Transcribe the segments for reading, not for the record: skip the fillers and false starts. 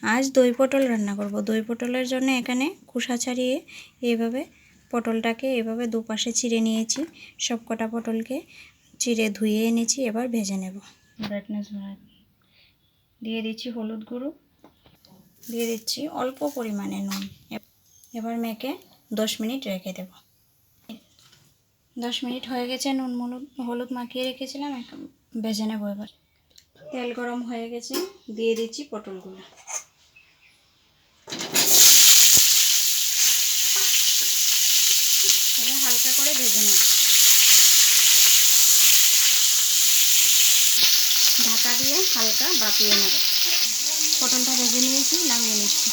আজ দই পটল রান্না করব। দই পটলের জন্য এখানে খোসা ছাড়িয়ে এইভাবে পটলটাকে এভাবে দুপাশে চিড়ে নিয়েছি। সব কটা পটলকে চিড়ে ধুয়ে এনেছি, এবার ভেজে নেব। ব্রাইটনেস দিয়ে দিচ্ছি হলুদ গুঁড়ো, দিয়ে দিচ্ছি অল্প পরিমাণে নুন। এবার মেখে 10 মিনিট রেখে দেব। 10 মিনিট হয়ে গেছে, নুন হলুদ মাখিয়ে রেখেছিলাম, ভেজে নেব। এবার তেল গরম হয়ে গেছে, দিয়ে দিচ্ছি পটলগুলো। এবার হালকা করে ভেজে নেব। ঢাকা দিয়ে হালকা বাপিয়ে নেব। পটলটা ভেজে নিয়েছি, নামিয়ে নিচ্ছি।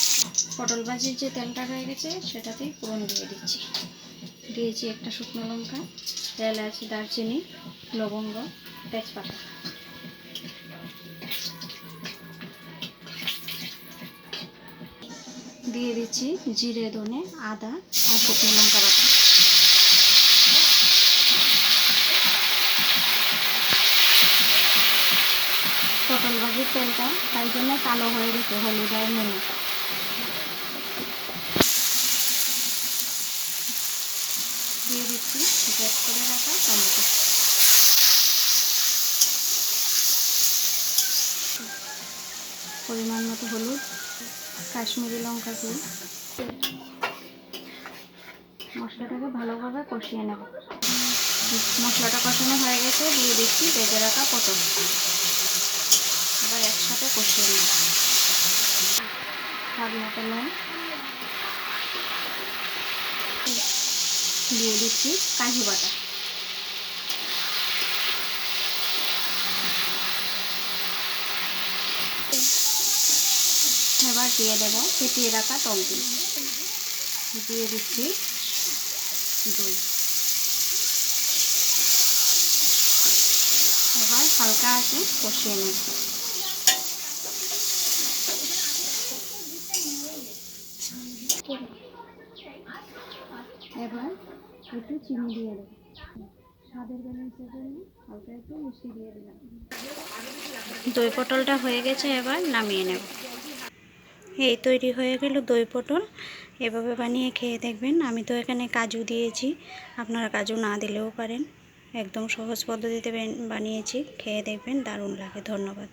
পটল ভাজির যে তেলটা হয়ে গেছে সেটাতেই ফোড়ন দিয়ে দিচ্ছি। দিয়েছি একটা শুকনো লঙ্কা, এলাচ, দারচিনি, লবঙ্গ, তেজপাতা। দিয়ে দিচ্ছি জিরে, ধনে, আদা আর শুকনো লঙ্কা বাটা। পটল ভাজির তেলটা তাই জন্য কালো হয়ে গেছে, হলুদ আর নুন। দিয়ে দিচ্ছি গ্রেট করে রাখা টমেটো। পরিমাণ মতো হলুদ, কাশ্মীরি লঙ্কা গুঁড়ো। মশলাটাকে ভালোভাবে কষিয়ে নেব। মশলাটা কষানো হয়ে গেছে, দিয়ে দিচ্ছি ভেজে রাখা পটল। আবার একসাথে কষিয়ে নেব। স্বাদ মতো নুন, দিয়ে দিচ্ছি কাজু বাটা। এবার দিয়ে দেব ফেটিয়ে রাখা টক দই। দিয়ে দিচ্ছি দই। এবার হালকা আছে কষিয়ে নেব। এবার একটু চিনি দিয়ে দেব। স্বাদের ব্যালেন্সের জন্য হালকা একটু মিষ্টি দিয়ে দিলাম। দই পটলটা হয়ে গেছে, এবার নামিয়ে নেব। এই তৈরি হয়ে গেল দই পটল। এভাবে বানিয়ে খেয়ে দেখবেন। আমি তো এখানে কাজু দিয়েছি, আপনারা কাজু না দিলেও পারেন। একদম সহজ পদ্ধতিতে বানিয়েছি, খেয়ে দেখবেন, দারুণ লাগে। ধন্যবাদ।